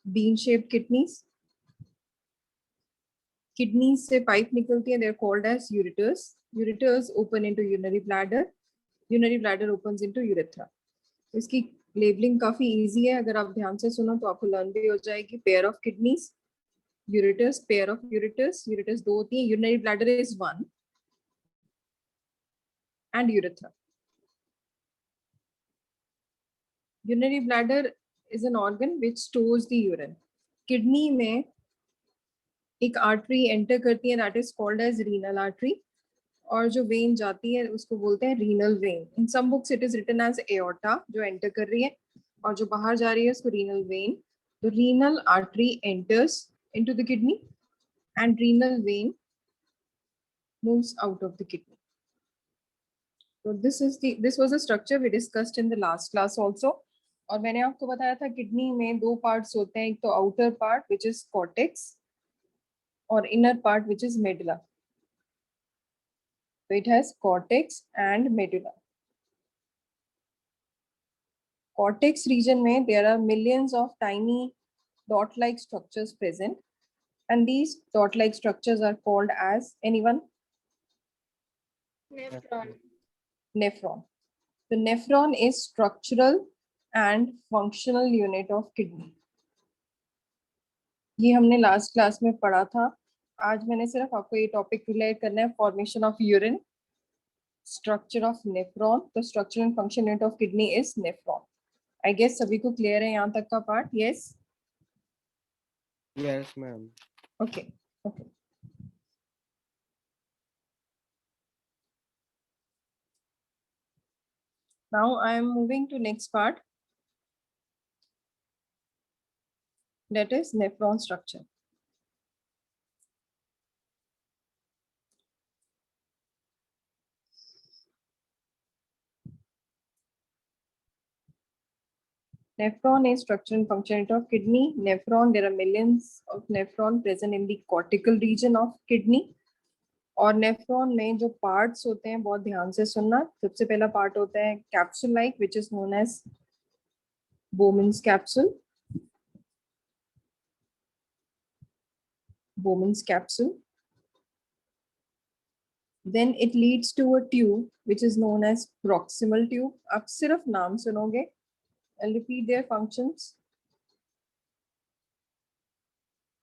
bean shaped kidneys. Kidneys से pipe निकलती है, they're called as ureters. Ureters open into urinary bladder. Urinary bladder opens into urethra. इसकी labelling काफी easy है, अगर आप ध्यान से सुनो तो आपको लर्न भी हो जाएगी. Pair of kidneys, ureters, pair of ureters. Ureters दो होती है, urinary bladder is one, and urethra. Urinary bladder is an organ which stores the urine. Kidney में एक आर्टरी एंटर करती है, that is called as renal artery, और जो vein जाती है उसको बोलते हैं renal vein. In some books it is written as aorta, जो एंटर कर रही है, और जो बाहर जा रही है उसको रीनल वेन. तो renal artery enters into the kidney and renal vein moves out of the kidney. So this was a structure we discussed in the last class also. और मैंने आपको बताया था किडनी में दो पार्ट्स होते हैं, एक तो outer part which is cortex और inner part which is medulla. So it has cortex and medulla. Cortex region में there are millions of tiny dot-like structures present, and these dot-like structures are called as, anyone? Nephron. Nephron. The nephron is structural and functional unit of kidney. ये हमने last class में पढ़ा था. आज मैंने सिर्फ आपको ये टॉपिक रिलेट करना है, formation of urine, structure of nephron. तो structure and function unit of kidney is nephron. I guess सभी को क्लियर है यहाँ तक का part? Yes, yes ma'am. Okay okay. Now I am moving to next part, that is nephron structure. Nephron is structure and function unit of kidney. Nephron, there are millions of nephron present in the cortical region of kidney. और nephron में जो parts होते हैं बहुत ध्यान से सुनना. सबसे पहला पार्ट होता है capsule like which is known as Bowman's capsule. Bowman's capsule. Then it leads to a tube which is known as proximal tube. आप सिर्फ नाम सुनोगे. I'll repeat their functions.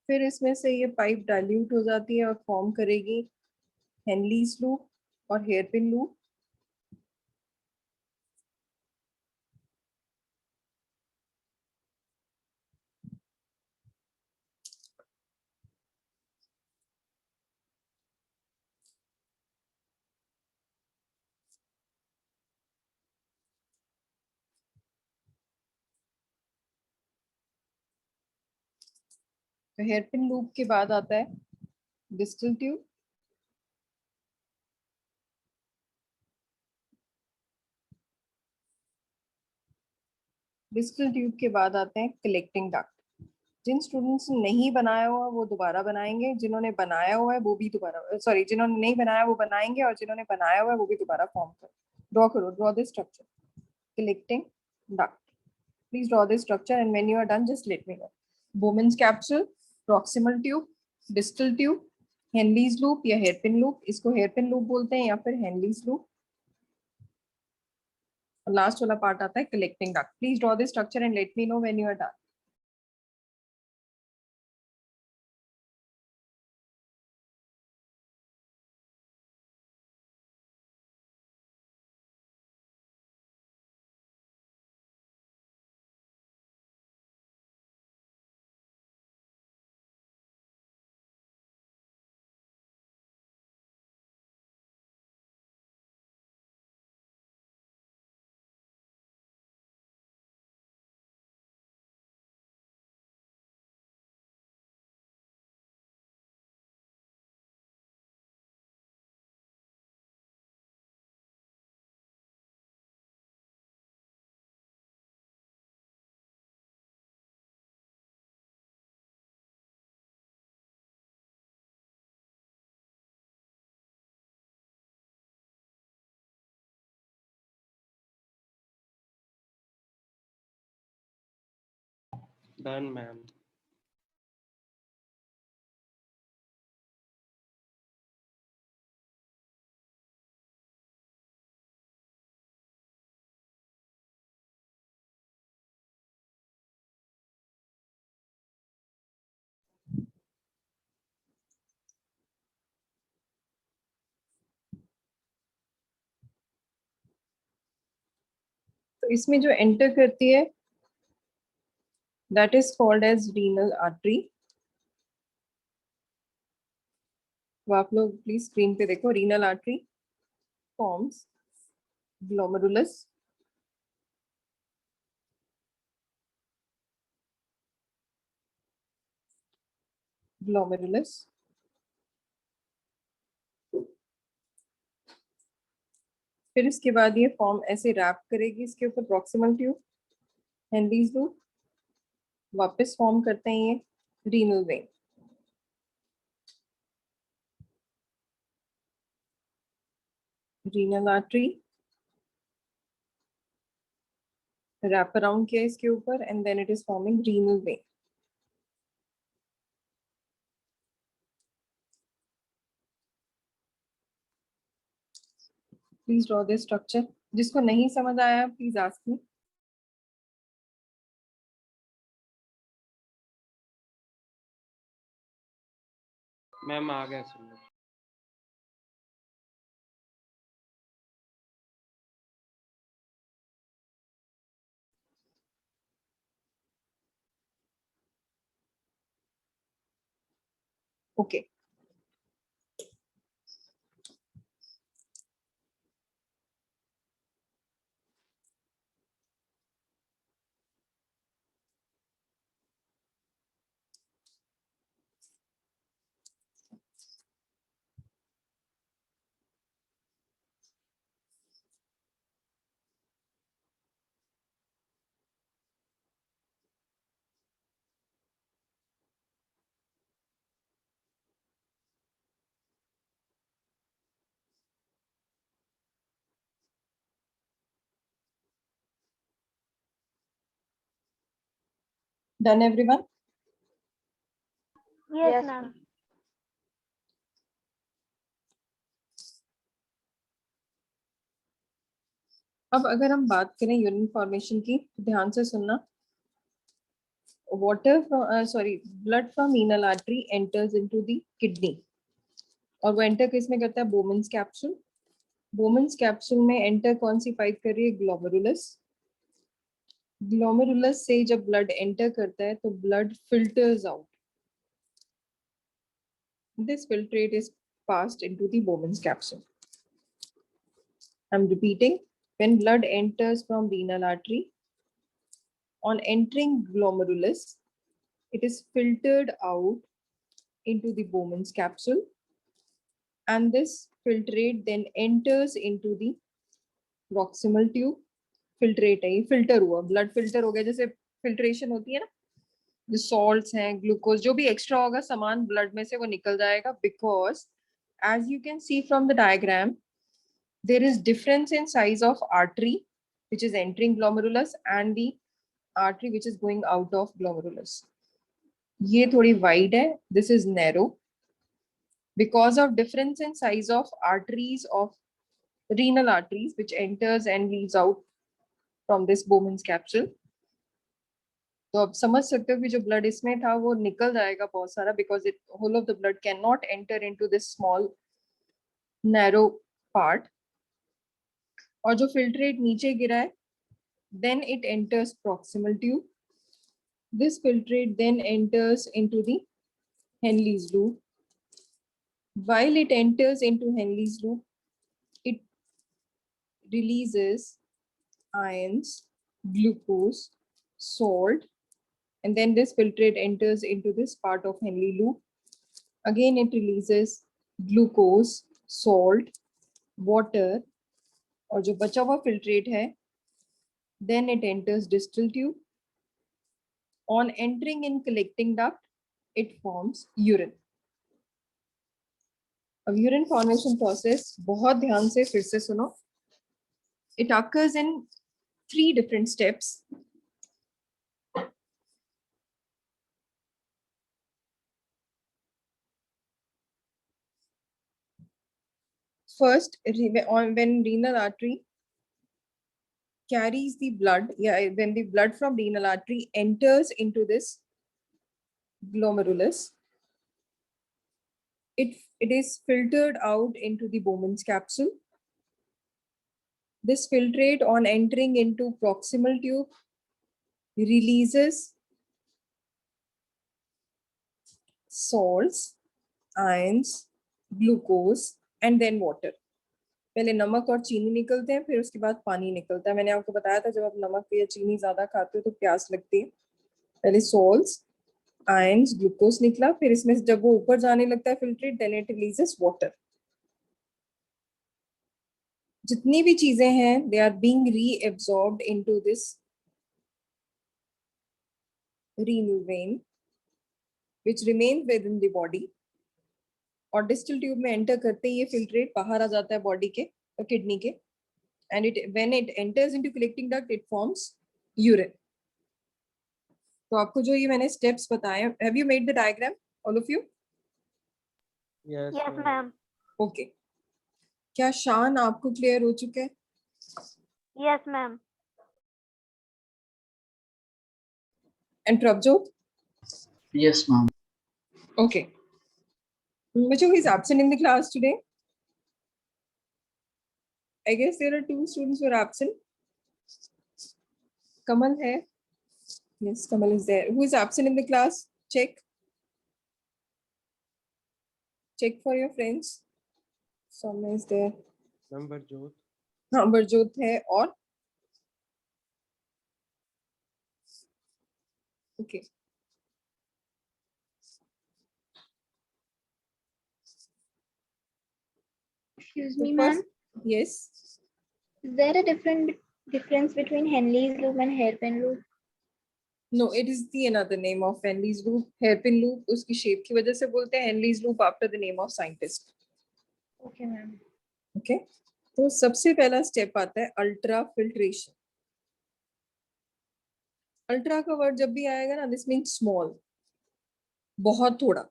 फिर इसमें से ये पाइप डाइल्यूट हो जाती है और फॉर्म करेगी हेनलीज लूप और हेयरपिन लूप. तो हेयरपिन लूप के बाद आता है डिस्टल ट्यूब. डिस्टल ट्यूब के बाद आते हैं कलेक्टिंग डक्ट. जिन स्टूडेंट्स ने नहीं बनाया हुआ वो दोबारा बनाएंगे, जिन्होंने बनाया हुआ है वो भी दोबारा, सॉरी, जिन्होंने नहीं बनाया वो बनाएंगे, और जिन्होंने बनाया हुआ है वो भी दोबारा फॉर्म करो. ड्रॉ करो, draw this structure. Collecting duct. Please draw this structure, and when you are done, just let me know. Bowman's capsule, proximal tube, distal tube, Henle's loop या hairpin loop. इसको hairpin loop बोलते हैं या फिर Henle's loop. और last वाला part आता है collecting duct. Please draw this structure and let me know when you are done. Done, ma'am. इसमें जो एंटर करती है that is called as renal artery. वो आप लोग प्लीज स्क्रीन पे देखो. renal artery forms glomerulus. glomerulus फिर इसके बाद ये फॉर्म ऐसे रैप करेगी इसके ऊपर प्रॉक्सिमल ट्यूब, हेनरीज लूप, वापस फॉर्म करते हैं ये renal vein. Renal artery wrap around किया इसके ऊपर and then it is forming renal vein. Please draw this structure. जिसको नहीं समझ आया प्लीज आस्क मी. मैम आ गए समझ. Okay. Done everyone? Yes, ma'am. अब अगर हम बात करें यूरिन फॉर्मेशन की, ध्यान से सुनना. water from blood from renal artery enters into the kidney. और वो एंटर किस में करता है? बोमेंस कैप्सूल. बोमेंस कैप्सूल में एंटर कौन सी पाइप कर रही है? ग्लोमेरुलस. ग्लोमेरुलस से जब ब्लड एंटर करता है तो blood filters out. This filtrate is passed into the Bowman's capsule. I'm repeating. When blood enters from renal artery, on entering glomerulus, it is filtered out into the Bowman's capsule, and this filtrate then enters into the proximal tube. filtrate है ये, filter हुआ, blood filter हो गया. जैसे filtration होती है ना, जो salts हैं, glucose, जो भी extra होगा सामान blood में से वो निकल जाएगा. because as you can see from the diagram, there is difference in size of artery which is entering glomerulus and the artery which is going out of glomerulus. ये थोड़ी wide है, this is narrow. Because of difference in size of arteries of renal arteries which enters and leaves out from this Bowman's capsule. तो आप समझ सकते हो कि जो ब्लड इसमें था वो निकल जाएगा बहुत सारा, because it whole of the blood cannot enter into this small narrow part. और जो filtrate नीचे गिरा है, then it enters proximal tube. This filtrate then enters into the Henle's loop. While it enters into Henle's loop, it releases ions, glucose, salt, and then this filtrate enters into this part of Henle loop. Again, it releases glucose, salt, water, और जो बचा हुआ filtrate है, then it enters distal tube. On entering in collecting duct, it forms urine. अब urine formation process बहुत ध्यान से फिर से सुनो. It occurs in 3 different steps. First, when renal artery carries the blood, when the blood from renal artery enters into this glomerulus, it is filtered out into the Bowman's capsule. This filtrate on entering into proximal tube releases salts, ions, glucose and then water. पहले नमक और चीनी निकलते हैं, फिर उसके बाद पानी निकलता है. मैंने आपको बताया था जब आप नमक या चीनी ज्यादा खाते हो तो प्यास लगती है. पहले salts, ions, glucose निकला, फिर इसमें जब वो ऊपर जाने लगता है filtrate, then it releases water. जितनी भी चीजें हैं they are being reabsorbed into this renal vein which remains within the body. और डिस्टल ट्यूब में एंटर करते ही ये फिल्ट्रेट बाहर आ जाता है बॉडी के, किडनी के, and it when it enters into collecting duct it forms urine. तो आपको जो ये मैंने स्टेप्स बताए, have you made the diagram all of you? Yes, Yes, ma'am. ma'am. Okay. क्या शान आपको क्लियर हो चुका है? Yes, ma'am. And Prabhjot? Yes, ma'am. Okay. Which is absent in the class today? I guess there are 2 students who are absent. Kamal hai? Yes, Kamal is there. Who is absent in the class? Check. Check for your friends. Soumya is there. Number Jyot. हाँ, बरजोत है. और okay. Excuse So me, first, ma'am. yes. Is there a difference between Henle's loop and hairpin loop? No, it is the another name of Henle's loop. Hairpin loop उसकी shape की वजह से बोलते हैं. Henle's loop after the name of scientist. Okay, ma'am. Okay. तो सबसे पहला step आता है अल्ट्रा फिल्ट्रेशन. अल्ट्रा का वर्ड जब भी आएगा ना, दिस मीन्स स्मॉल, बहुत थोड़ा.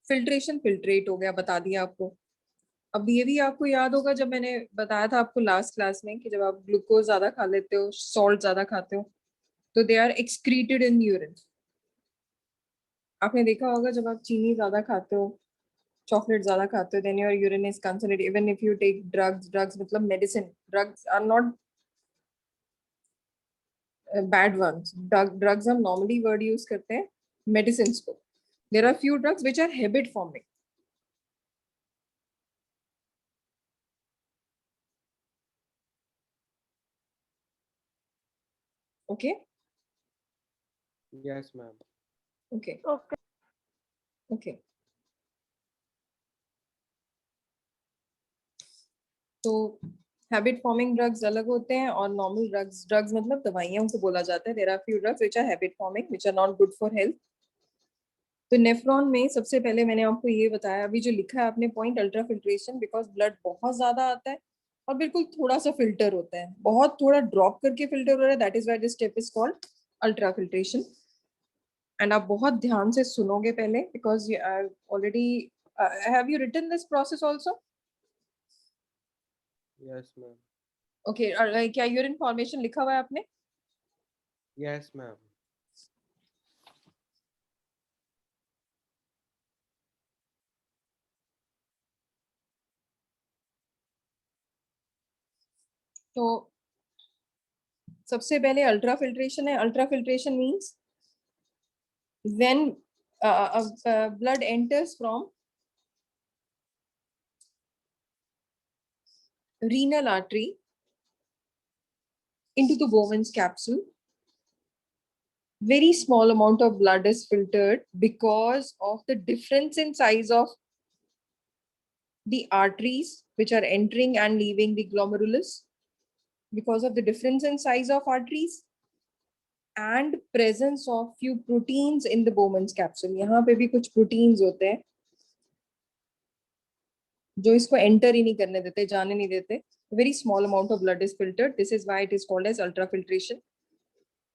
फिल्ट्रेशन फिल्ट्रेट हो गया, बता दिया आपको. अब ये भी आपको याद होगा जब मैंने बताया था आपको लास्ट क्लास में कि जब आप ग्लूकोज ज्यादा खा लेते हो, सॉल्ट ज्यादा खाते हो, तो they are excreted in urine. आपने देखा होगा जब आप चीनी ज्यादा खाते हो, चॉकलेट ज्यादा खाते हो, then your urine is concentrated. Even if you take drugs मतलब medicine, drugs are not bad ones. Drugs हम normally word use करते हैं medicines को. There are few drugs which are habit forming. Okay. Yes, ma'am. Okay. Okay. Okay. तो habit forming drugs अलग होते हैं और नॉर्मल ड्रग्स मतलब दवाइयां को बोला जाता है. There are few drugs which are habit forming which are not good for health. तो नेफ्रॉन में सबसे पहले मैंने आपको ये बताया, अभी जो लिखा है आपने point, ultra filtration, because blood बहुत ज्यादा आता है और बिल्कुल थोड़ा सा फिल्टर होता है, बहुत थोड़ा ड्रॉप करके फिल्टर हो रहा है. That is why this step is called ultrafiltration. And आप बहुत ध्यान से सुनोगे पहले, because already have you written this process also? Yes, ma'am. Okay. क्या यूरिन फॉर्मेशन लिखा हुआ है आपने? Yes, ma'am. तो सबसे पहले अल्ट्रा फिल्ट्रेशन है. Ultrafiltration means when blood enters from renal artery into the Bowman's capsule. Very small amount of blood is filtered because of the difference in size of the arteries which are entering and leaving the glomerulus. Because of the difference in size of arteries and presence of few proteins in the Bowman's capsule. यहाँ पे भी कुछ proteins होते हैं जो इसको enter ही नहीं करने देते, जाने नहीं देते. Very small amount of blood is filtered. This is why it is called as ultrafiltration.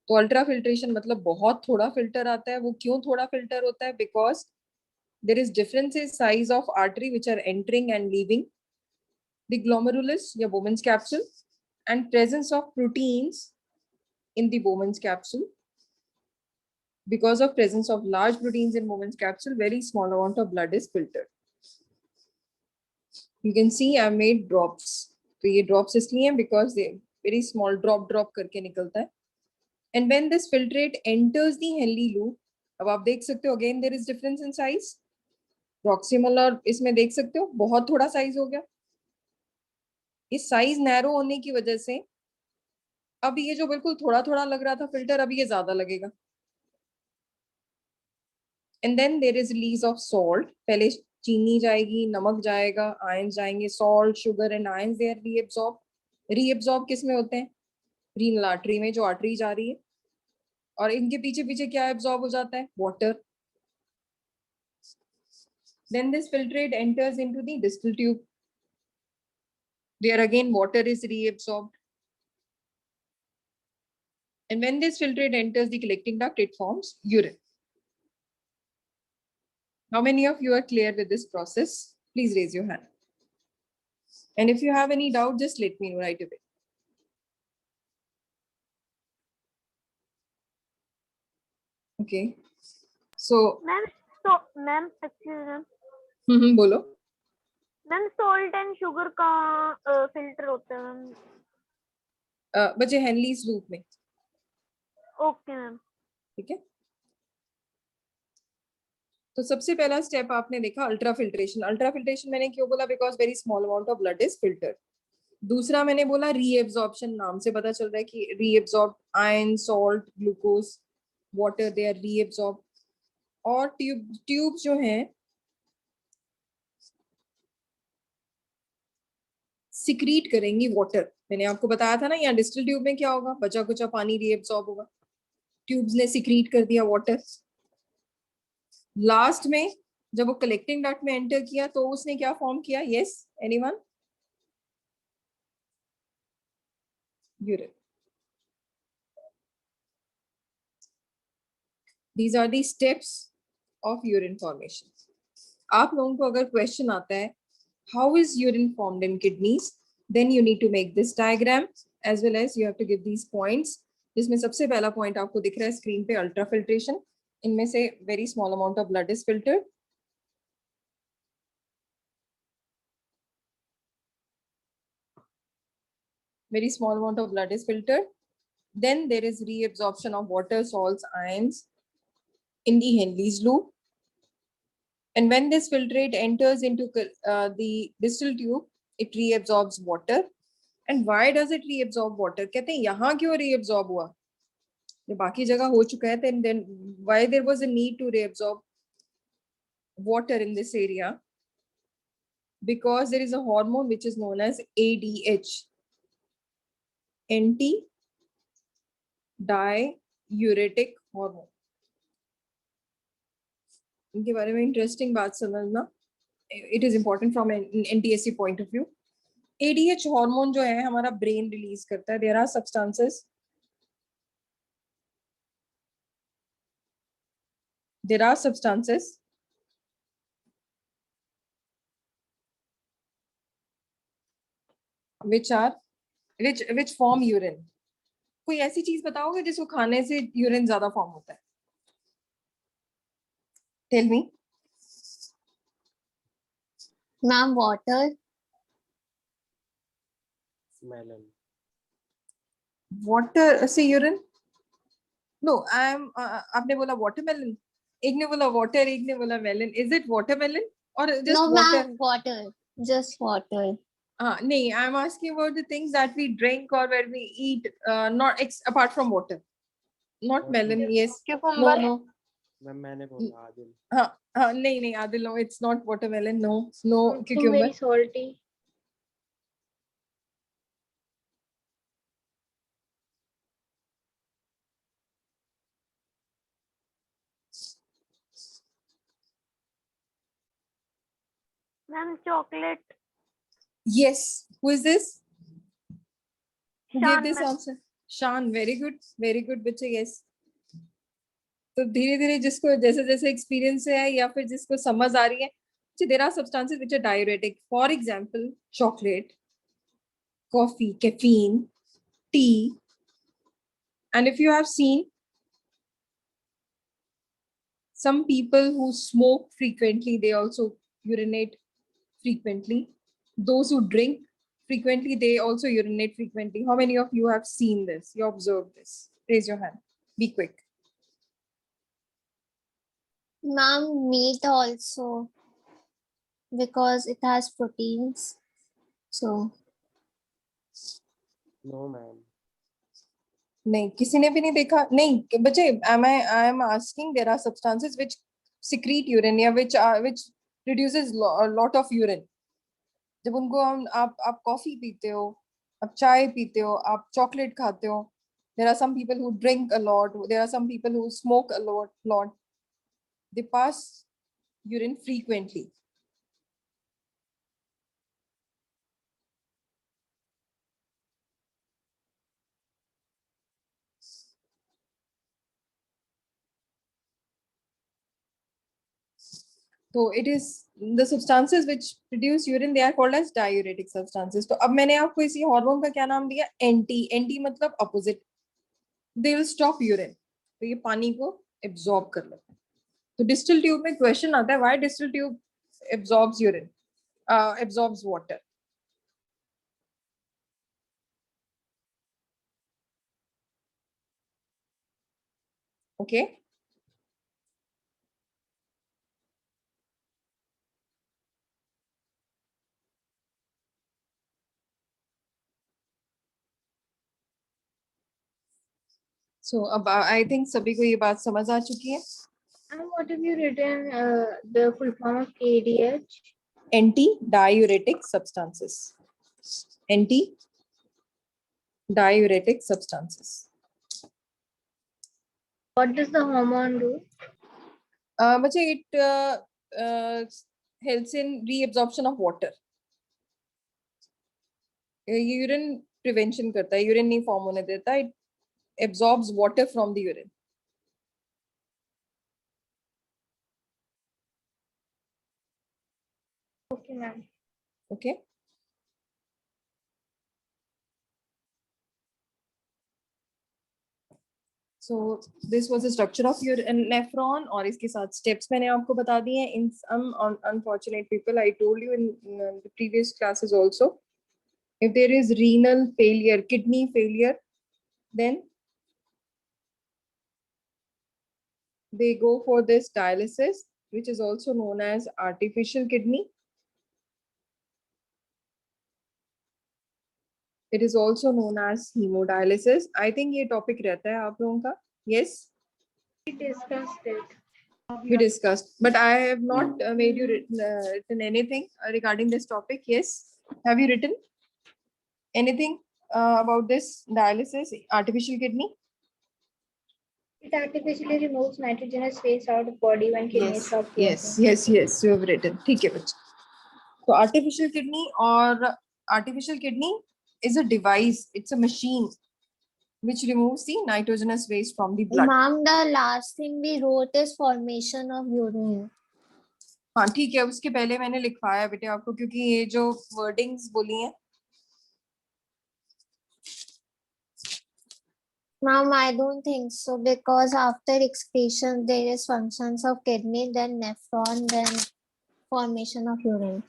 तो अल्ट्रा फिल्ट्रेशन मतलब बहुत थोड़ा फिल्टर आता है. वो क्यों थोड़ा फिल्टर होता है? Because there is difference in size of artery which are entering and leaving the glomerulus या Bowman's capsule and presence of proteins in the Bowman's capsule. Because of presence of large proteins in Bowman's capsule, very small amount of blood is filtered. You can see I made drops. तो ये drops इसलिए हैं because they very small drop करके निकलता है. And when this filtrate enters the Henle loop, अब आप देख सकते हो again there is difference in size. Proximal और इसमें देख सकते हो बहुत थोड़ा साइज हो गया. इस साइज नैरो होने की वजह से अब ये जो बिल्कुल थोड़ा थोड़ा लग रहा था फिल्टर, अब ये ज्यादा लगेगा. And then there is release of salt. पहले चीनी जाएगी, नमक जाएगा, आयंस जाएंगे, salt, sugar and ions they are reabsorb. Reabsorb किस में होते हैं? रीनल आर्टरी में, जो आर्टरी जा रही है. और इनके पीछे पीछे क्या एब्सॉर्ब हो जाता है? Water. Then this filtrate enters into the distal tube. There again water is reabsorbed. And when this filtrate enters the collecting duct, it forms urine. How many of you are clear with this process? Please raise your hand. And if you have any doubt, just let me know right away. Okay. So, ma'am excuse बोलो. Ma'am salt and sugar का filter होता है ma'am. बच्चे हेनलीज loop में. Okay ma'am. ठीक है. तो सबसे पहला स्टेप आपने देखा अल्ट्रा फिल्ट्रेशन. अल्ट्रा फिल्ट्रेशन मैंने क्यों बोला? Because very small amount of blood is filtered. दूसरा मैंने बोला रीएब्सॉर्प्शन. नाम से पता चल रहा है कि reabsorb iron, salt, glucose, water, they are reabsorb. और ट्यूब जो हैं सिक्रीट करेंगी वाटर. मैंने आपको बताया था ना, यहाँ डिस्टल ट्यूब में क्या होगा? बचा कुचा पानी रीएब्सॉर्ब होगा. ट्यूब्स ने सिक्रीट कर दिया वाटर. लास्ट में जब वो कलेक्टिंग डक्ट में एंटर किया तो उसने क्या फॉर्म किया? Yes, anyone? Urine. These are the steps of urine formation. आप लोगों को अगर क्वेश्चन आता है how is urine formed in kidneys, then you need to make this diagram as well as you have to give these points. जिसमें सबसे पहला point आपको दिख रहा है स्क्रीन पे, अल्ट्रा फिल्ट्रेशन. इनमें से very small amount of blood is filtered. Very small amount of blood is filtered. Then there is reabsorption of water, salts, ions in the Henle's loop. And when this filtrate enters into the distal tube, it reabsorbs water. And why does it reabsorb water? कहते हैं यहाँ क्यों reabsorb हुआ? ये बाकी जगह हो चुका है. Then why there was a need to reabsorb water in this area? Because there is a hormone which is known as ADH, anti-diuretic hormone. इनके बारे में इंटरेस्टिंग बात समझना. It is important from NTSC point of view. ADH hormone जो है हमारा brain release करता है. There are substances which form urine. कोई ऐसी चीज बताओगे जिसको खाने से यूरिन ज्यादा फॉर्म होता है? Tell me. Ma'am, water. Melon. Water से यूरिन? No, I am. आपने बोला वाटरमेलन, एक ने बोला वाटर, एक ने बोला मेलन. इज इट वाटरमेलन और No, just water? ma'am, water. Just water. नहीं, I am asking about the things that we drink और when we eat, not apart from water. Not melon. Yes. No no. Ma'am मैंने बोला आदिल. हाँ नहीं नहीं Adil, no, it's not watermelon. No no, Something cucumber. very salty. Ma'am chocolate. Yes. Who is this? Who gave Shan, this ma'am. answer? Shan. Very good बच्चे. Yes. तो धीरे धीरे जिसको जैसे जैसे एक्सपीरियंस है या फिर जिसको समझ आ रही है, there are substances which are diuretic. For example, chocolate, coffee, caffeine, tea. And if you have seen some people who smoke frequently, they also urinate frequently. Those who drink frequently, they also urinate frequently. How many of you have seen this? You observed this? Raise your hand. Be quick. Ma'am, meat also because it has proteins. So No, ma'am. नहीं किसी ने भी नहीं देखा नहीं बच्चे I am asking there are substances which secrete urine या which produces a lot of urine. जब उनको हम आप कॉफी पीते हो, आप चाय पीते हो, आप चॉकलेट खाते हो, there are some people who drink a lot, there are some people who smoke a lot, they pass urine frequently. So it is the substances which produce urine, they are called as diuretic substances. तो अब मैंने आपको इसी hormone का क्या नाम दिया? Anti मतलब opposite. They will stop urine. तो ये पानी को absorb कर लेते हैं. तो distal tube में question आता है, why distal tube absorbs urine, absorbs water? Okay. So अब I think सभी को ये बात समझ आ चुकी है. And what have you written the full form of ADH? Anti-diuretic substances. Anti-diuretic substances. What does the hormone do? बच्चे it helps in reabsorption of water. Urine prevention करता है, urine नहीं form होने देता, it absorbs water from the urine. Okay, ma'am. Okay. So this was the structure of your nephron और इसके साथ steps मैंने आपको बता दिए हैं. In some unfortunate people, I told you in the previous classes also, if there is renal failure, kidney failure, then they go for this dialysis, which is also known as artificial kidney. It is also known as hemodialysis. I think ये topic रहता है आप लोगों का. Yes. We discussed it. We discussed, but I have not made you written anything regarding this topic. Yes, have you written anything about this dialysis, artificial kidney? It artificially removes nitrogenous waste out of body when kidneys stop working. Yes, you have written. ठीक है बच्चे. So artificial kidney is a device. It's a machine which removes the nitrogenous waste from the blood. ma'am, the last thing we wrote is formation of urine. हाँ ठीक है, उसके पहले मैंने लिखवाया बेटे आपको, क्योंकि ये जो वर्डिंग्स बोली हैं. Ma'am, I don't think so because after excretion there is functions of kidney, then nephron, then formation of urine.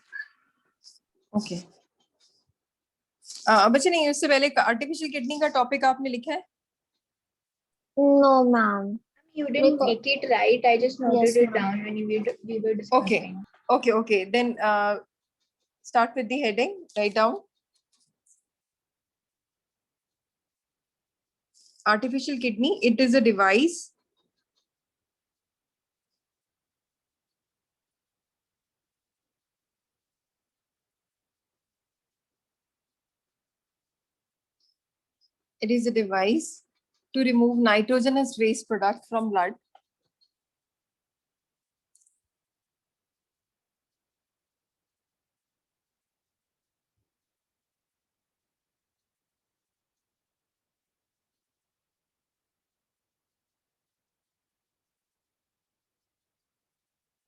Okay. बच्चे नहीं, उससे पहले आर्टिफिशियल किडनी का टॉपिक आपने लिखा है? No, ma'am. You didn't Because- make it right. I just noted Yes, it ma'am. down when we were discussing. Okay. Then start with the heading. Write down. Artificial kidney. It is a device. It is a device to remove nitrogenous waste product from blood.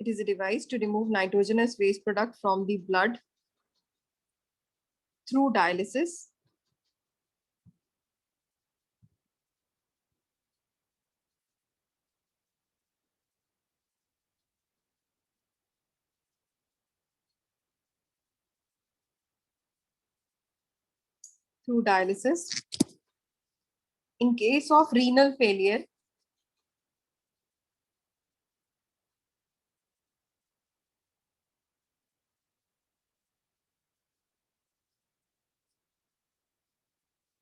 It is a device to remove nitrogenous waste product from the blood through dialysis. through dialysis. In case of renal failure,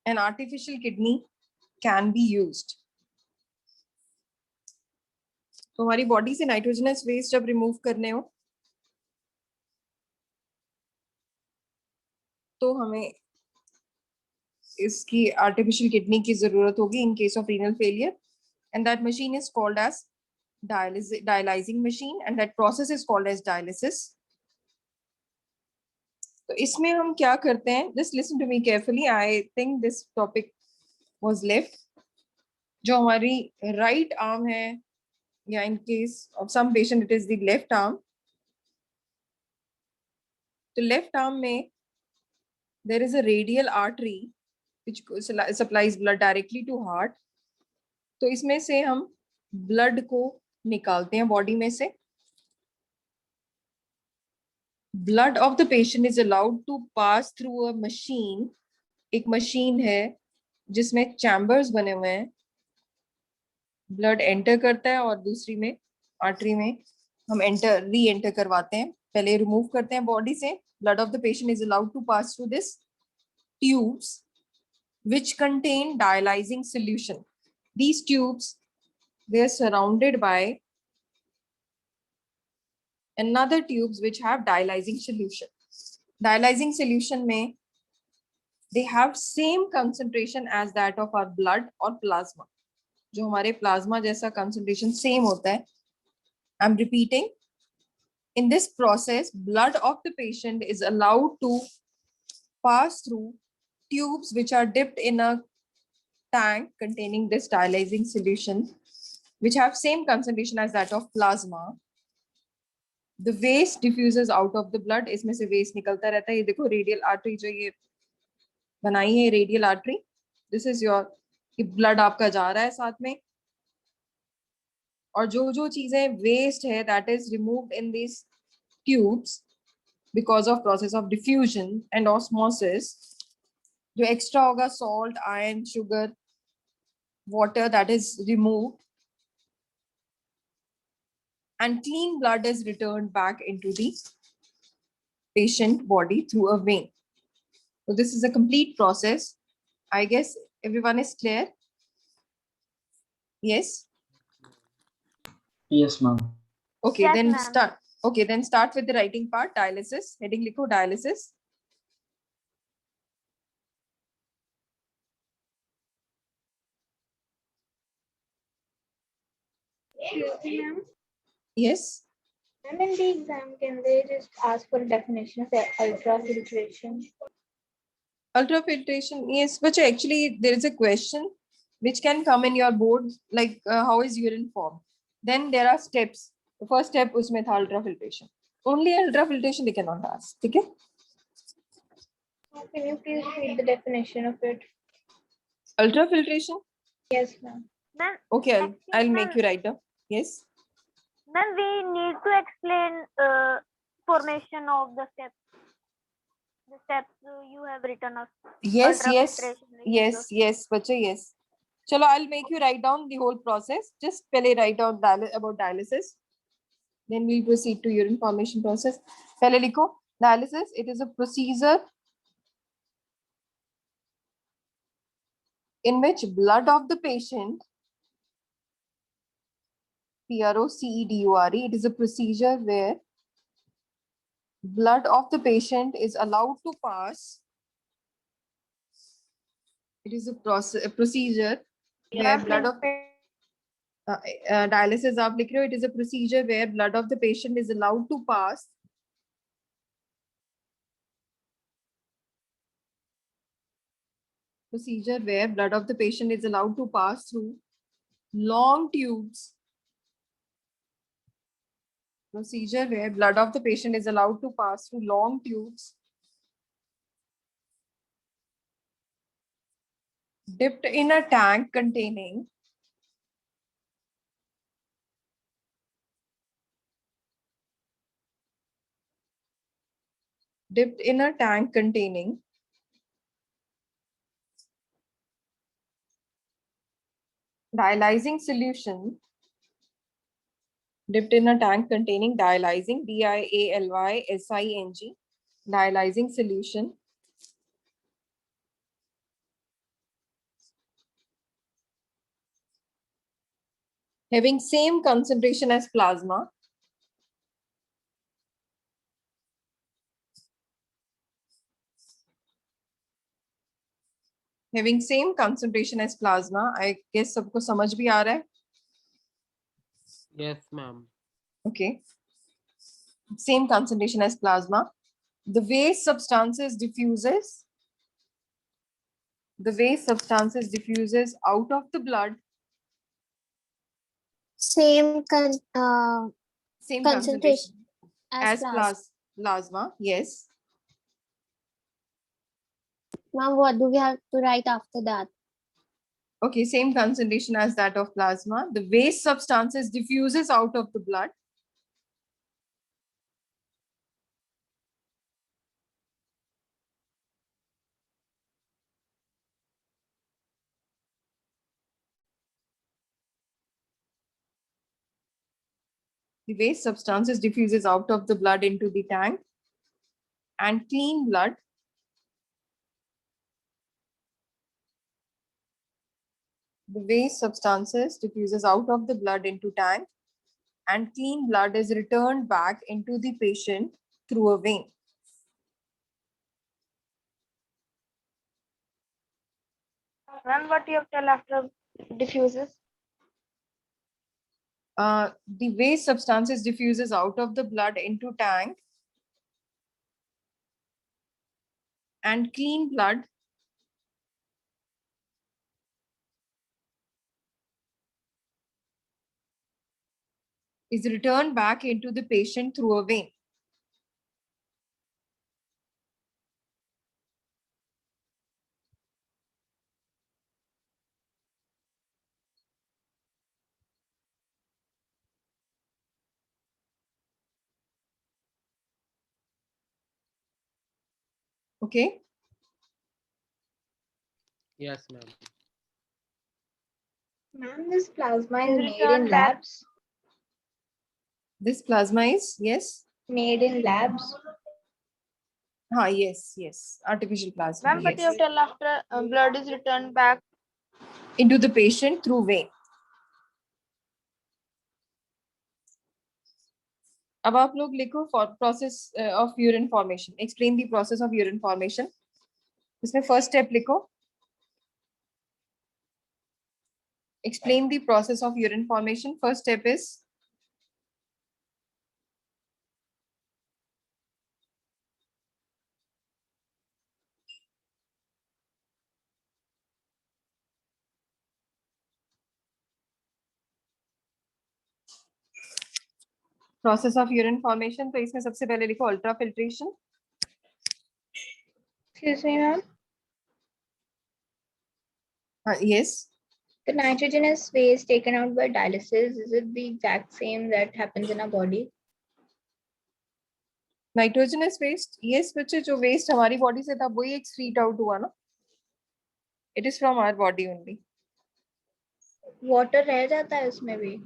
an artificial kidney can be used. तो हमारी body से nitrogenous waste जब remove करने हो तो हमें इसकी artificial kidney की जरूरत होगी in case of renal failure, and that machine is called as dialyzing machine, and that process is called as dialysis. तो इसमें हम क्या करते हैं, just listen to me carefully, I think this topic was left. जो हमारी right arm है, या in case of some patient it is the left arm. तो left arm में there is a radial artery which supplies blood directly to heart. तो इसमें से हम blood को निकालते हैं बॉडी में से. Blood of the patient is allowed to pass through a machine. एक मशीन है जिसमें चैम्बर्स बने हुए हैं. ब्लड एंटर करता है और दूसरी में आर्टरी में हम री एंटर करवाते हैं. पहले रिमूव करते हैं बॉडी से. Blood of the patient is allowed to pass through this tubes which contain dialyzing solution. These tubes, they are surrounded by another tubes which have dialyzing solution. Dialyzing solution में they have same concentration as that of our blood or plasma. जो हमारे plasma जैसा concentration same होता है. I'm repeating. In this process, blood of the patient is allowed to pass through tubes which are dipped in a tank containing this dialyzing solution, which have same concentration as that of plasma. The waste diffuses out of the blood. इसमें से waste निकलता रहता है. ये देखो radial artery जो ये बनाई है radial artery. This is your blood आपका जा रहा है साथ में. और जो चीजें waste है that is removed in these tubes because of process of diffusion and osmosis. जो extra होगा salt, iron, sugar, water that is removed, and clean blood is returned back into the patient body through a vein. So this is a complete process. I guess everyone is clear. Yes. Yes, ma'am. Okay, Yes, then ma'am. start. Okay, then start with the writing part. Dialysis. Heading लिखो dialysis. Excuse me, ma'am. Yes. Ma'am, in the exam, can they just ask for a definition of ultrafiltration? Ultrafiltration. Yes, but actually there is a question which can come in your board, like how is urine formed. Then there are steps. The first step उसमें था ultrafiltration. Only ultrafiltration they cannot ask. ठीक है? Can you please read the definition of it? Ultrafiltration. Yes, ma'am. Then Okay, I'll actually, make you write down. Yes. then we need to explain formation of the steps. The steps you have written us. Yes, yes, Ultrafiltration, like yes, those. yes, बच्चे yes. चलो, I'll make you write down the whole process. Just पहले write down about dialysis. Then we'll proceed to urine formation process. पहले लिखो dialysis. It is a procedure in which blood of the patient, PROCEDURE, it is a procedure where blood of the patient is allowed to pass. It is a procedure where blood of dialysis आप लिख रहे हो. It is a procedure where blood of the patient is allowed to pass through long tubes. Procedure where blood of the patient is allowed to pass through long tubes dipped in a tank containing dialyzing solution dipped in a tank containing dialyzing, DIALYSING, dialyzing solution having same concentration as plasma having same concentration as plasma. I guess सबको समझ भी आ रहा है. Yes, ma'am. Okay. Same concentration as plasma. The waste substances diffuses. The waste substances diffuses out of the blood. Same Same concentration as plasma. plasma. Yes. Ma'am, what do we have to write after that? Okay, same concentration as that of plasma. The waste substances diffuses out of the blood. The waste substances diffuses out of the blood into the tank, and clean blood the waste substances diffuses out of the blood into tank, and clean blood is returned back into the patient through a vein. Ma'am, what you have tell after diffuses? The waste substances diffuses out of the blood into tank, and clean blood is returned back into the patient through a vein. Okay. Yes, ma'am. Ma'am, this plasma is Is made returned in back. labs. This plasma is, yes. Made in labs. Yes, yes. Artificial plasma, Ma'am, what you yes. have tell after blood is returned back? Into the patient through vein. अब आप लोग लिखो process of urine formation. Explain the process of urine formation. इसमें first step लिखो. Explain the process of urine formation. First step is process of urine formation. तो इसमें सबसे पहले लिखो ultrafiltration. Excuse me, ma'am. Yes. The nitrogenous waste taken out by dialysis, is it the exact same that happens in our body? Nitrogenous waste. Yes, बच्चे जो waste हमारी body से था वही excrete out हुआ ना. It is from our body only. Water रह जाता है उसमें भी.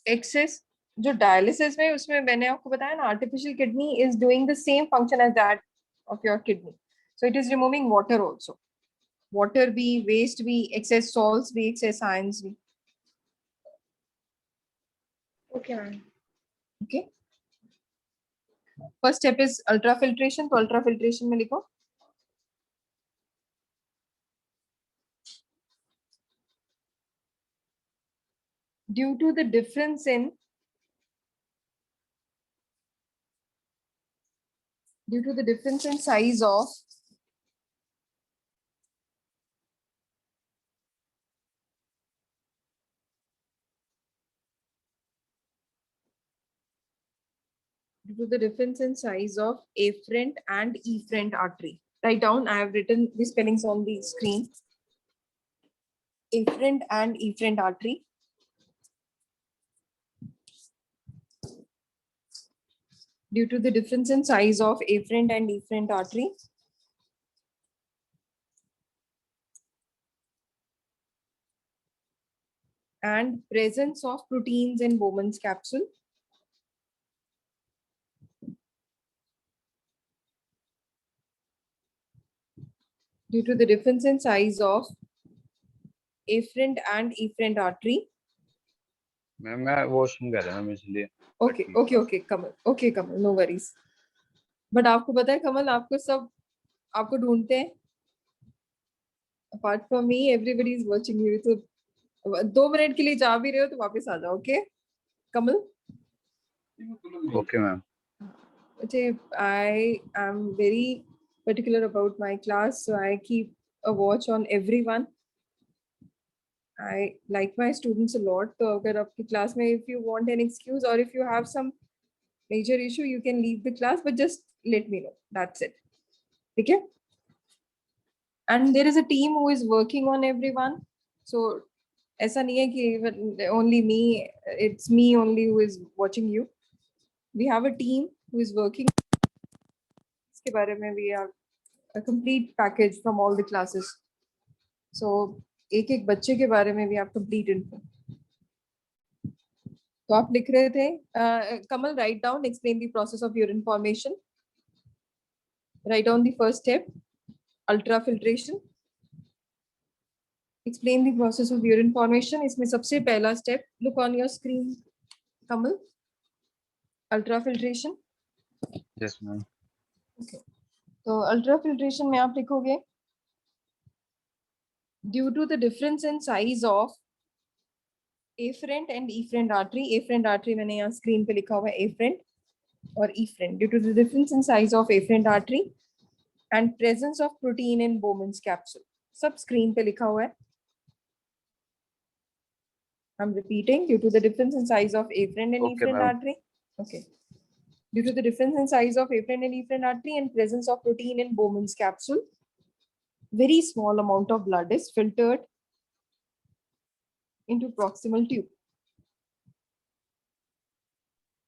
Excess जो dialysis में उसमें मैंने आपको बताया ना artificial kidney is doing the same function as that of your kidney. So it is removing water also. Water भी, waste भी, excess salts भी, excess ions भी. Okay, ma'am. Okay. First step is ultrafiltration. तो ultrafiltration में लिखो. Due to the difference in size of afferent and efferent artery. Write down. I have written the spellings on the screen. Afferent and efferent artery. Due to the difference in size of afferent and efferent artery, and presence of proteins in Bowman's capsule. Due to the difference in size of afferent and efferent artery. Ma'am मैं washroom गया था ma'am इसलिए Okay, okay, okay, Kamal. Okay, Kamal, no worries. But आपको पता है कमल, आपको सब आपको ढूंढते हैं. Apart from me, everybody is watching you. तो 2 मिनट के लिए जा भी रहे हो तो वापस आ जाओ. Okay, Kamal. Okay ma'am I am very particular about my class, so I keep a watch on everyone. I like my students a lot. So अगर आपकी class में, if you want an excuse or if you have some major issue, you can leave the class, but just let me know. That's it. Okay? And there is a team who is working on everyone. So ऐसा नहीं है कि only me, it's me only who is watching you. We have a team who is working. इसके बारे में we have a complete package from all the classes. So एक एक बच्चे के बारे में भी आप complete info. तो आप लिख रहे थे, Kamal, write down, explain the process of urine formation. Write down the first step, ultrafiltration. Explain the process of urine formation. इसमें सबसे पहला step, look on your screen, Kamal. Ultrafiltration. Yes ma'am तो ultrafiltration में आप लिखोगे, due to the difference in size of afferent and efferent artery. Afferent artery मैंने यहाँ screen पे लिखा हुआ है afferent और efferent. Due to the difference in size of afferent artery and presence of protein in Bowman's capsule. सब screen पे लिखा हुआ है. I'm repeating, due to the difference in size of afferent and Okay, efferent ma'am. artery. Okay. Due to the difference in size of afferent and efferent artery and presence of protein in Bowman's capsule, very small amount of blood is filtered into proximal tube.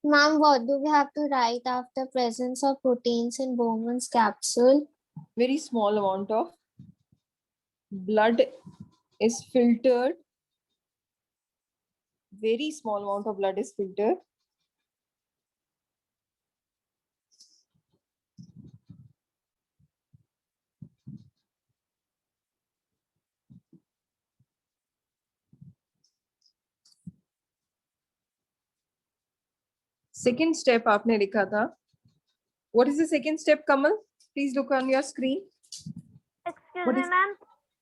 Ma'am, what do we have to write after presence of proteins in Bowman's capsule? Very small amount of blood is filtered. Very small amount of blood is filtered. Second step आपने लिखा था. What is the second step, Kamal? Please look on your screen. Excuse What me is- ma'am.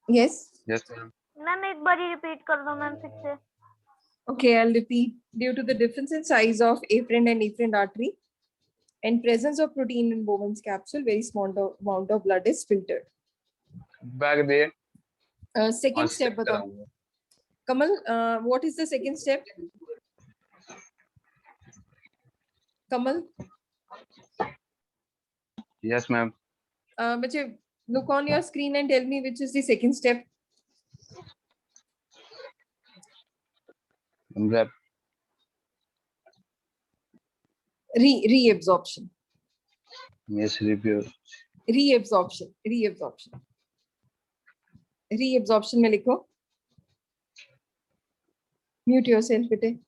Yes. Yes ma'am ma'am एक बार repeat कर दो ma'am फिर से. Okay, I'll repeat. Due to the difference in size of afferent and efferent artery and presence of protein in Bowman's capsule, very small amount of blood is filtered. Bag they Second step बताओ. Kamal, what is the second step? Kamal, yes ma'am बच्चे, look on your screen and tell me which is the second step. Reabsorption. Yes review Reabsorption में लिखो. Mute yourself बेटे.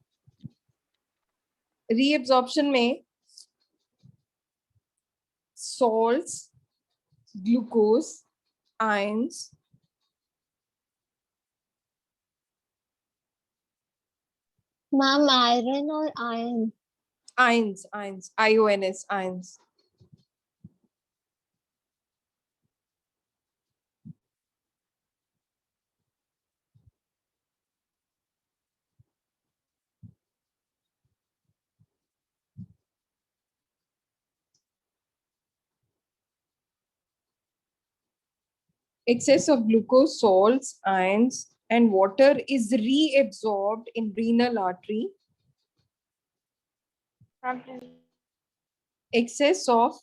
Reabsorption में salts, glucose, ions, Ma'am, iron or iron? ions, ions. Excess of glucose, salts, ions, and water is reabsorbed in renal artery. Excess of,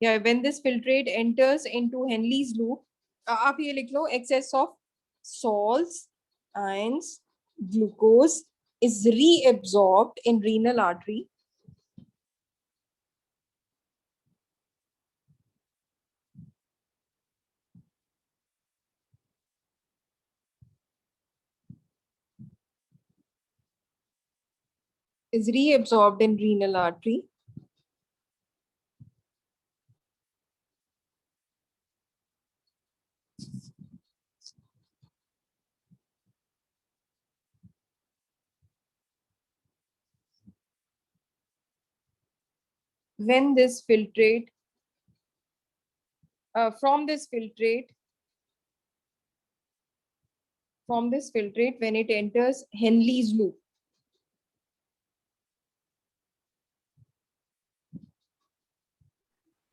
when this filtrate enters into Henle's loop, आप ये लिख लो, excess of salts, ions, glucose is reabsorbed in renal artery. is reabsorbed in renal artery. When this filtrate, from this filtrate, when it enters Henle's loop.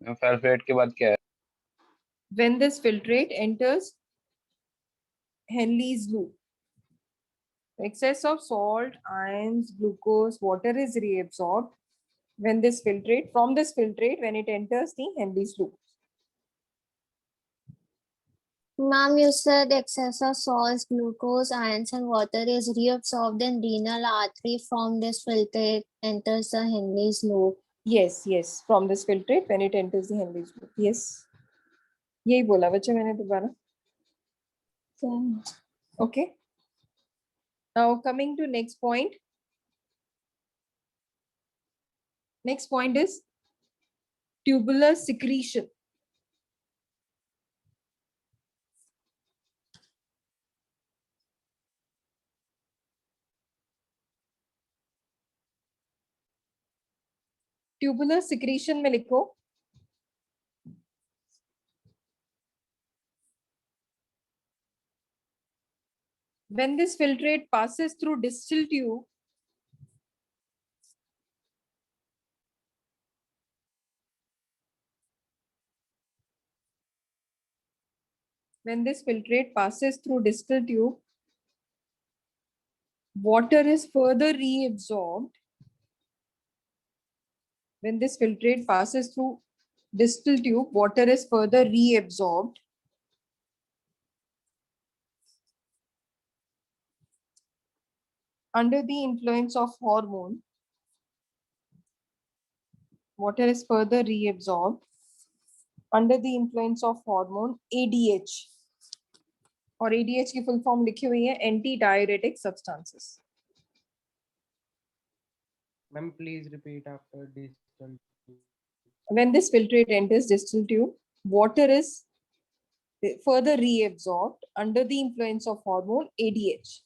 Ma'am sulphate के बाद क्या है? When this filtrate enters Henle's loop, excess of salt, ions, glucose, water is reabsorbed when this filtrate, from this filtrate, when it enters the Henle's loop. Ma'am, you said excess of salts, glucose, ions, and water is reabsorbed in renal artery from this filtrate enters the Henle's loop. Yes, yes, from this filtrate when it enters the Henle's loop. Yes. यही बोला बच्चे मैंने दोबारा. Okay. Now coming to next point. Next point is tubular secretion. Tubular secretion में लिखो. When this filtrate passes through distal tube, water is further reabsorbed. When this filtrate passes through distal tube, water is further reabsorbed. Under the influence of hormone, water is further reabsorbed under the influence of hormone ADH. और ADH की full form लिखी हुई है anti-diuretic substances. Ma'am, please repeat after distal. When this filtrate enters distal tube, water is further reabsorbed under the influence of hormone ADH.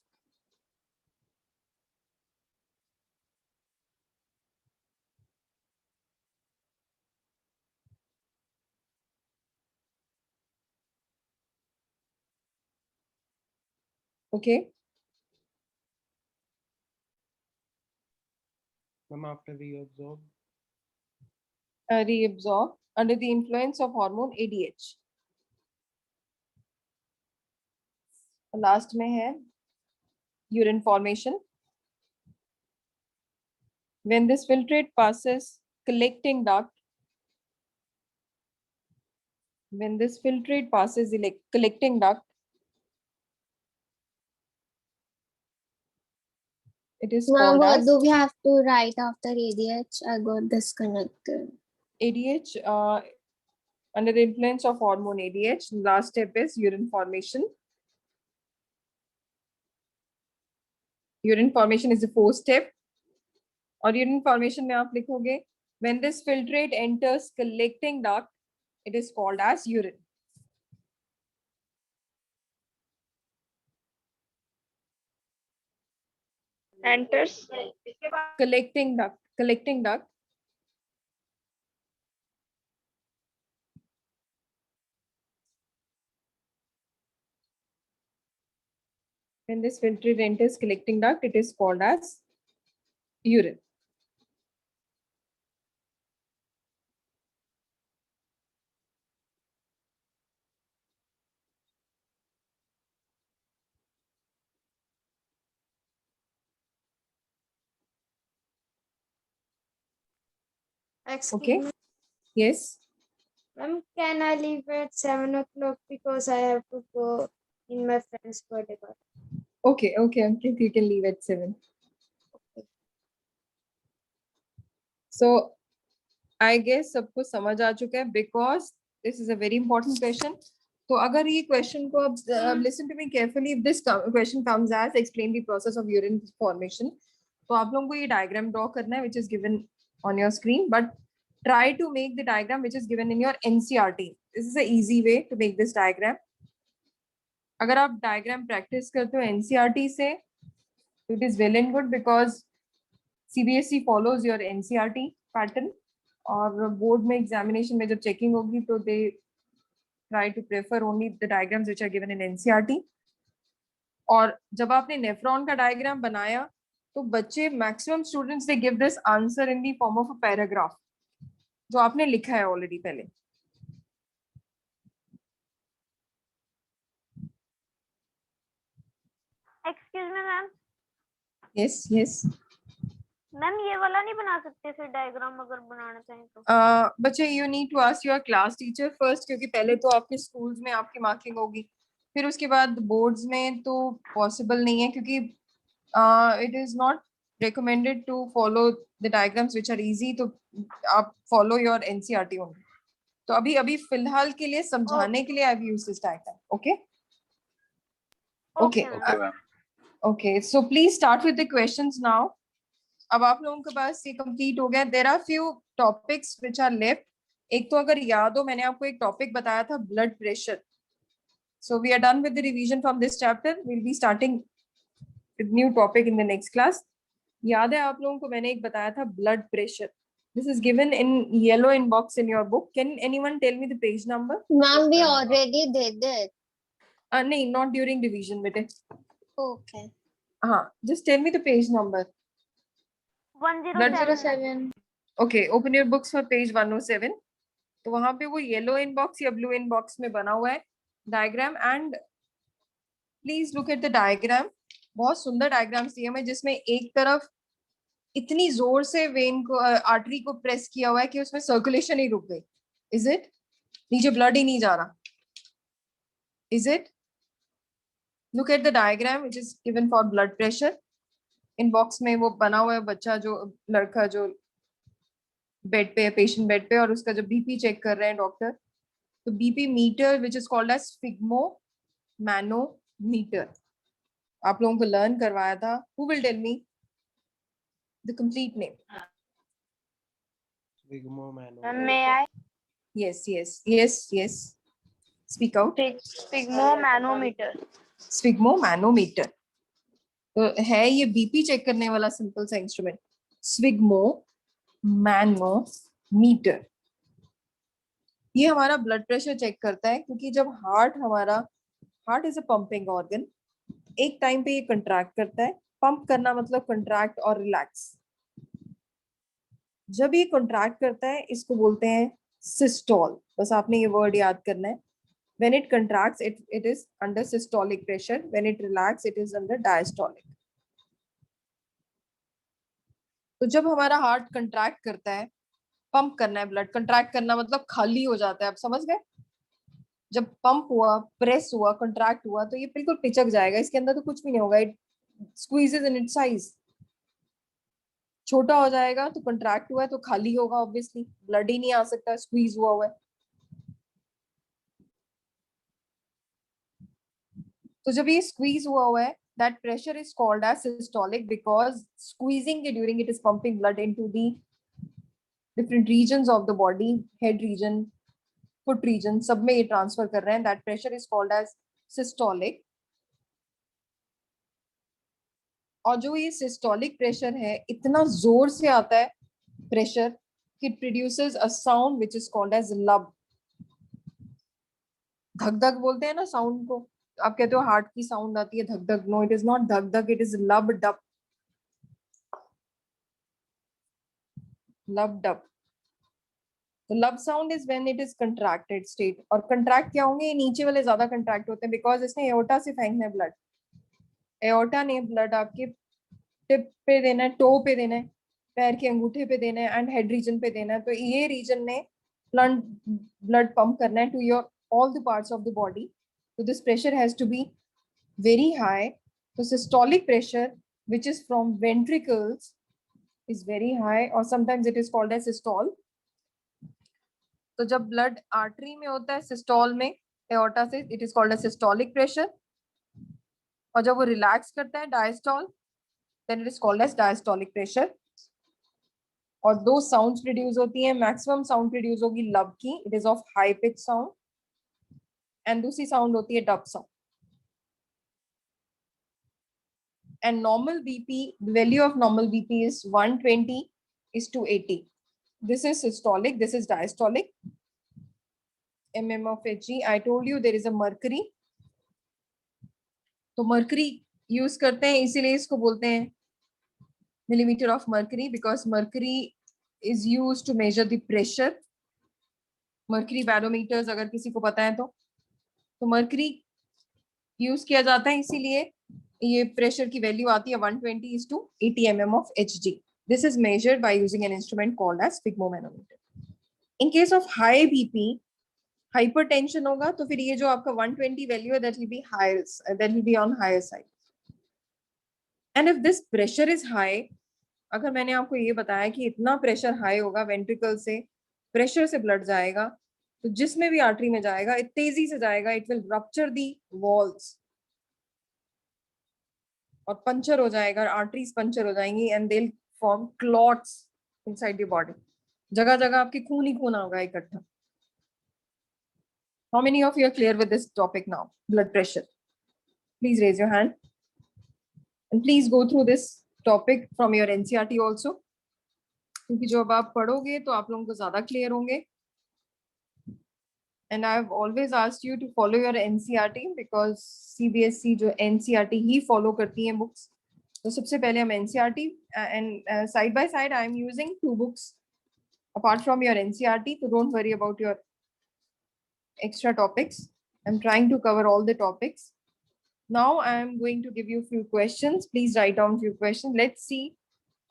Okay. Ma'am, after reabsorb. Reabsorb under the influence of hormone ADH. Last में है urine formation. When this filtrate passes collecting duct, collecting duct, it is Ma'am, called what as do we have to write after ADH? I got disconnected. ADH. Under the influence of hormone ADH, last step is urine formation. Urine formation is the fourth step. और urine formation में आप लिखोगे when this filtrate enters collecting duct, it is called as urine. Enters. Collecting duct. When this filtrate enters collecting duct, it is called as urine. Excuse Okay. me. Yes. Ma'am, can I leave at 7 o'clock because I have to go in my friend's birthday party? Okay. You can leave at 7. So I guess सबको समझ आ चुका है because this is a very important question. तो अगर ये question को अब listen to me carefully. If this question comes as explain the process of urine formation, तो आप लोगों को ये डायग्राम ड्रॉ करना है which is given on your screen, but try to make the diagram which is given in your NCERT. This is an easy way to make this diagram. अगर आप diagram practice करते हो NCERT से, it is well and good because CBSE follows your NCERT pattern. और board में examination में जब checking होगी तो they try to prefer only the diagrams which are given in NCERT. और जब आपने नेफ्रॉन का डायग्राम बनाया तो बच्चे maximum students they give this answer in the form of a paragraph जो आपने लिखा है ऑलरेडी पहले. Excuse me ma'am, yes yes. Ma'am ये वाला नहीं बना सकते फिर डायग्राम अगर बनाना चाहें तो? बच्चे you need to ask your class teacher first, क्योंकि पहले तो आपके स्कूल्स में आपकी मार्किंग होगी, फिर उसके बाद बोर्ड्स में तो पॉसिबल नहीं है, क्योंकि it is not recommended to follow the diagrams which are easy, तो आप follow your NCERT only. तो अभी फिलहाल के लिए समझाने के लिए I've used this diagram. Okay? Okay. Okay, ma'am. Okay. So please start with the questions now. अब आप लोगों के पास ये कंप्लीट हो गया. There are few topics which are left. एक तो अगर याद हो मैंने आपको एक टॉपिक बताया था blood pressure. So we are done with the revision from this chapter. We'll be starting with new topic in the next class. याद है आप लोगों को मैंने एक बताया था blood pressure. This is given in yellow in box in your book. Can anyone tell me the page number? Ma'am, we already did it. नहीं, not during revision बेटे. Okay. हाँ, just tell me the page number. 107. Okay, open your books for page 107. तो वहां पे वो yellow in box या blue in box में बना हुआ है diagram, and please look at the diagram. बहुत सुंदर डायग्राम्स दिए हैं जिसमें एक तरफ इतनी जोर से वेन को आर्टरी को प्रेस किया हुआ है कि उसमें सर्कुलेशन ही रुक गई. Is it? नीचे ब्लड ही नहीं जा रहा. Is it? Look at the diagram which is given for blood pressure. In box में वो बना हुआ है बच्चा, जो लड़का जो बेड पे है, पेशेंट बेड पे, और उसका जो बीपी चेक कर रहे हैं डॉक्टर. तो BP meter which is called as sphygmomanometer. आप लोगों को लर्न करवाया था. Who will tell me the complete name? May I? Yes. Speak out. Sphygmomanometer. Sphygmomanometer. तो है ये बीपी चेक करने वाला सिंपल सा इंस्ट्रूमेंट. Sphygmomanometer. ये हमारा ब्लड प्रेशर चेक करता है, क्योंकि जब heart is a pumping organ. एक टाइम पे ये कंट्रैक्ट करता है. पंप करना मतलब कंट्रैक्ट और रिलैक्स. जब ये कंट्रैक्ट करता है इसको बोलते हैं सिस्टोल. बस आपने ये वर्ड याद करना है. When it contracts, it is under systolic pressure. When it relax, it is under diastolic. तो जब हमारा हार्ट कंट्रैक्ट करता है, पंप करना है ब्लड. कंट्रैक्ट करना मतलब खाली हो जाता है. आप समझ गए? जब पंप हुआ, प्रेस हुआ, कंट्रैक्ट हुआ, तो ये बिल्कुल पिचक जाएगा. इसके अंदर तो कुछ भी नहीं होगा. It squeezes in its size. छोटा हो जाएगा. तो कंट्रैक्ट हुआ है तो खाली होगा, ऑब्वियसली ब्लड ही नहीं आ सकता, स्क्वीज हुआ है. तो जब ये स्क्वीज हुआ है, that pressure is called as systolic because squeezing के during it is pumping blood into the different regions of the body, head region, foot region, सब में ये transfer कर रहे हैं. That pressure is called as systolic. और जो ये systolic pressure है, इतना जोर से आता है pressure कि it produces a sound which is called as lub. धक धक बोलते हैं ना साउंड को. आप कहते हो हार्ट की साउंड आती है धक धक. नो, इट इज नॉट धक धक, इट इज लब डप. लब डप. तो लब sound is when it is contracted state. और कंट्रैक्ट क्या होंगे? नीचे वाले ज्यादा कंट्रैक्ट होते हैं बिकॉज इसने एओर्टा से फेंकना है ब्लड. एओर्टा ने ब्लड आपके टिप पे देना है, टो पे देना है, पैर के अंगूठे पे देना है, एंड हेड रीजन पे देना है. तो ये रीजन ने ब्लड पंप करना है to your all the parts of the body. So this pressure has to be very high. So systolic pressure, which is from ventricles, is very high, or sometimes it is called as systole. तो जब blood artery में होता है systole में, aorta से, it is called as systolic pressure. और जब वो relax करता है diastole, then it is called as diastolic pressure. और दो साउंड्स प्रोड्यूस होती हैं, मैक्सिमम साउंड प्रोड्यूस होगी लब की, it is of high pitch sound, and दूसरी साउंड होती है dub sound. And normal BP, the value of normal BP is 120 is to 80. This is systolic, this is diastolic. mm of Hg. I told you there is a mercury. तो mercury use करते हैं, इसीलिए इसको बोलते हैं millimeter of mercury, because mercury is used to measure the pressure. mercury barometers अगर किसी को पता है तो mercury यूज किया जाता है, इसीलिए ये प्रेशर की वैल्यू आती है 120 is to 80 mm of Hg. This is measured by using an instrument called as sphygmomanometer. In case of high BP, hypertension होगा तो फिर ये जो आपका 120 वैल्यू है that will be higher, that will be on higher side. And if this pressure is high, अगर मैंने आपको ये बताया कि इतना प्रेशर हाई होगा, वेंट्रिकल से प्रेशर से ब्लड जाएगा, तो जिसमें भी आर्टरी में जाएगा तेजी से जाएगा, it will rupture the walls और पंचर हो जाएगा, आर्टरीज पंचर हो जाएंगी, and they will form clots inside the body. जगह जगह आपके खून ही खून होगा इकट्ठा. How many of you are clear with this topic now? Blood pressure. Please raise your hand. And please go through this topic from your NCERT also. क्योंकि जो अब आप पढ़ोगे तो आप लोगों को ज्यादा क्लियर होंगे. And I have always asked you to follow your NCERT because CBSE जो NCERT ही follow करती हैं books. तो सबसे पहले हम NCERT and side by side I am using 2 books apart from your NCERT. So don't worry about your extra topics. I'm trying to cover all the topics. Now I am going to give you a few questions. Please write down few questions. Let's see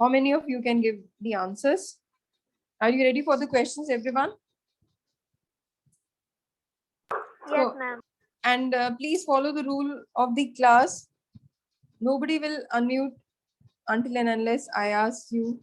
how many of you can give the answers. Are you ready for the questions, everyone? Yes, So- ma'am. And please follow the rule of the class. Nobody will unmute until and unless I ask you